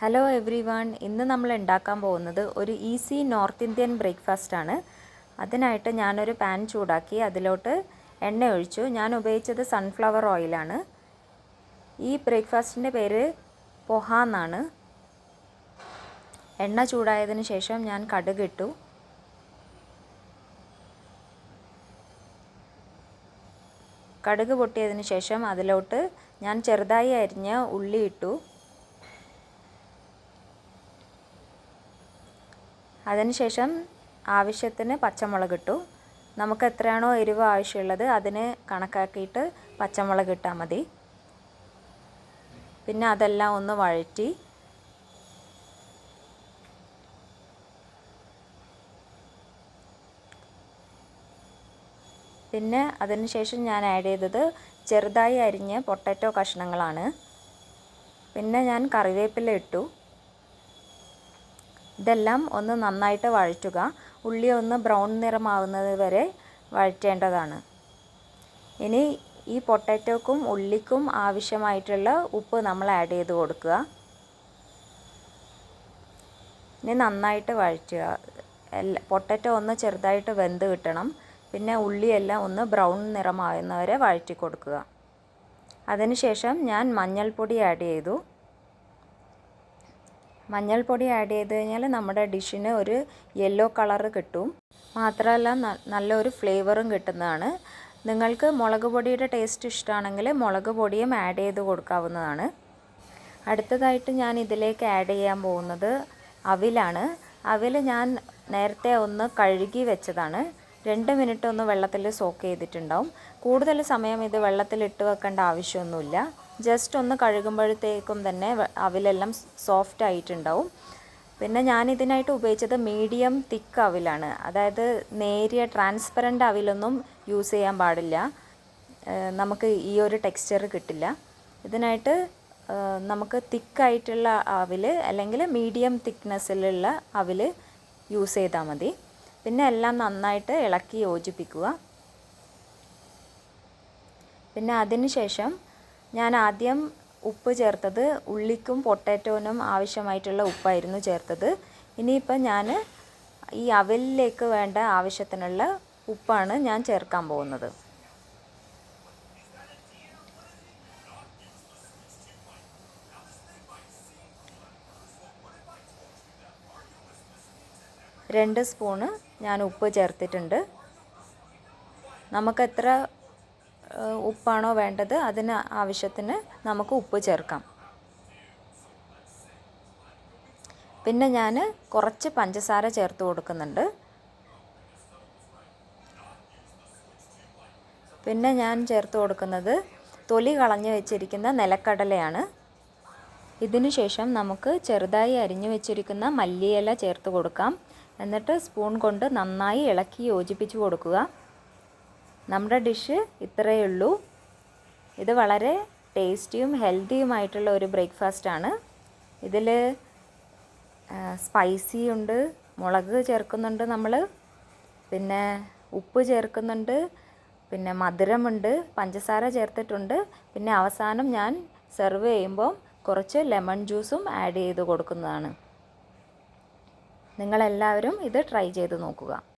Hello every one, ഇന്ന് നമ്മൾ ഉണ്ടാക്കാൻ പോകുന്നത് ഒരു ഈസി നോർത്ത് ഇന്ത്യൻ ബ്രേക്ക്ഫാസ്റ്റ് ആണ്. അതിനായിട്ട് ഞാനൊരു പാൻ ചൂടാക്കി അതിലോട്ട് എണ്ണ ഒഴിച്ചു. ഞാൻ ഉപയോഗിച്ചത് സൺഫ്ലവർ ഓയിലാണ്. ഈ ബ്രേക്ക്ഫാസ്റ്റിൻ്റെ പേര് പൊഹ എന്നാണ്. എണ്ണ ചൂടായതിന് ശേഷം ഞാൻ കടുക് ഇട്ടു. കടുക് പൊട്ടിയതിന് ശേഷം അതിലോട്ട് ഞാൻ ചെറുതായി അരിഞ്ഞ ഉള്ളി ഇട്ടു. അതിനുശേഷം ആവശ്യത്തിന് പച്ചമുളക് ഇട്ടു. നമുക്ക് എത്രയാണോ എരിവ് ആവശ്യമുള്ളത് അതിന് കണക്കാക്കിയിട്ട് പച്ചമുളക് ഇട്ടാൽ മതി. പിന്നെ അതെല്ലാം ഒന്ന് വഴറ്റി പിന്നെ അതിനുശേഷം ഞാൻ ആഡ് ചെയ്തത് ചെറുതായി അരിഞ്ഞ പൊട്ടാറ്റോ കഷ്ണങ്ങളാണ്. പിന്നെ ഞാൻ കറിവേപ്പില ഇട്ടു. ഇതെല്ലാം ഒന്ന് നന്നായിട്ട് വഴറ്റുക. ഉള്ളി ഒന്ന് ബ്രൗൺ നിറമാവുന്നത് വരെ വഴറ്റേണ്ടതാണ്. ഇനി ഈ പൊട്ടാറ്റോക്കും ഉള്ളിക്കും ആവശ്യമായിട്ടുള്ള ഉപ്പ് നമ്മൾ ആഡ് ചെയ്ത് കൊടുക്കുക. ഇനി നന്നായിട്ട് വഴറ്റുക. പൊട്ടാറ്റോ ഒന്ന് ചെറുതായിട്ട് വെന്ത് കിട്ടണം. പിന്നെ ഉള്ളിയെല്ലാം ഒന്ന് ബ്രൗൺ നിറമാവുന്നവരെ വഴറ്റി കൊടുക്കുക. അതിനുശേഷം ഞാൻ മഞ്ഞൾപ്പൊടി ആഡ് ചെയ്തു. മഞ്ഞൾപ്പൊടി ആഡ് ചെയ്ത് കഴിഞ്ഞാൽ നമ്മുടെ ഡിഷിന് ഒരു യെല്ലോ കളറ് കിട്ടും. മാത്രമല്ല നല്ലൊരു ഫ്ലേവറും കിട്ടുന്നതാണ്. നിങ്ങൾക്ക് മുളക് പൊടിയുടെ ടേസ്റ്റ് ഇഷ്ടമാണെങ്കിൽ മുളക് പൊടിയും ആഡ് ചെയ്ത് കൊടുക്കാവുന്നതാണ്. അടുത്തതായിട്ട് ഞാൻ ഇതിലേക്ക് ആഡ് ചെയ്യാൻ പോകുന്നത് അവിലാണ്. അവിൽ ഞാൻ നേരത്തെ ഒന്ന് കഴുകി വെച്ചതാണ്. 2 മിനിറ്റ് ഒന്ന് വെള്ളത്തിൽ സോക്ക് ചെയ്തിട്ടുണ്ടാവും. കൂടുതൽ സമയം ഇത് വെള്ളത്തിലിട്ട് വെക്കേണ്ട ആവശ്യമൊന്നുമില്ല. ജസ്റ്റ് ഒന്ന് കഴുകുമ്പോഴത്തേക്കും തന്നെ അവിലെല്ലാം സോഫ്റ്റ് ആയിട്ടുണ്ടാവും. പിന്നെ ഞാൻ ഇതിനായിട്ട് ഉപയോഗിച്ചത് മീഡിയം തിക്ക് അവിലാണ്. അതായത് നേരിയ ട്രാൻസ്പെറൻറ്റ് അവിലൊന്നും യൂസ് ചെയ്യാൻ പാടില്ല. നമുക്ക് ഈ ഒരു ടെക്സ്ചർ കിട്ടില്ല. ഇതിനായിട്ട് നമുക്ക് തിക്കായിട്ടുള്ള അവിൽ അല്ലെങ്കിൽ മീഡിയം തിക്നെസ്സിലുള്ള അവിൽ യൂസ് ചെയ്താൽ മതി. പിന്നെ എല്ലാം നന്നായിട്ട് ഇളക്കി യോജിപ്പിക്കുക. പിന്നെ അതിന് ശേഷം ഞാൻ ആദ്യം ഉപ്പ് ചേർത്തത് ഉള്ളിക്കും പൊട്ടാറ്റോനും ആവശ്യമായിട്ടുള്ള ഉപ്പായിരുന്നു ചേർത്തത്. ഇനിയിപ്പോൾ ഞാൻ ഈ അവിലിലേക്ക് വേണ്ട ആവശ്യത്തിനുള്ള ഉപ്പാണ് ഞാൻ ചേർക്കാൻ പോകുന്നത്. രണ്ട് സ്പൂണ് ഞാൻ ഉപ്പ് ചേർത്തിട്ടുണ്ട്. നമുക്ക് എത്ര ഉപ്പാണോ വേണ്ടത് അതിന് ആവശ്യത്തിന് നമുക്ക് ഉപ്പ് ചേർക്കാം. പിന്നെ ഞാൻ കുറച്ച് പഞ്ചസാര ചേർത്ത് കൊടുക്കുന്നുണ്ട്. പിന്നെ ഞാൻ ചേർത്ത് കൊടുക്കുന്നത് തൊലി കളഞ്ഞ് വെച്ചിരിക്കുന്ന നിലക്കടലയാണ്. ഇതിനു ശേഷം നമുക്ക് ചെറുതായി അരിഞ്ഞു വെച്ചിരിക്കുന്ന മല്ലിയില ചേർത്ത് കൊടുക്കാം. എന്നിട്ട് സ്പൂൺ കൊണ്ട് നന്നായി ഇളക്കി യോജിപ്പിച്ച് കൊടുക്കുക. നമ്മുടെ ഡിഷ് ഇത്രയേ ഉള്ളൂ. ഇത് വളരെ ടേസ്റ്റിയും ഹെൽത്തിയുമായിട്ടുള്ള ഒരു ബ്രേക്ക്ഫാസ്റ്റാണ്. ഇതിൽ സ്പൈസി ഉണ്ട്, മുളക് ചേർക്കുന്നുണ്ട് നമ്മൾ, പിന്നെ ഉപ്പ് ചേർക്കുന്നുണ്ട്, പിന്നെ മധുരമുണ്ട്, പഞ്ചസാര ചേർത്തിട്ടുണ്ട്. പിന്നെ അവസാനം ഞാൻ സെർവ് ചെയ്യുമ്പോൾ കുറച്ച് ലെമൺ ജ്യൂസും ആഡ് ചെയ്ത് കൊടുക്കുന്നതാണ്. നിങ്ങളെല്ലാവരും ഇത് ട്രൈ ചെയ്ത് നോക്കുക.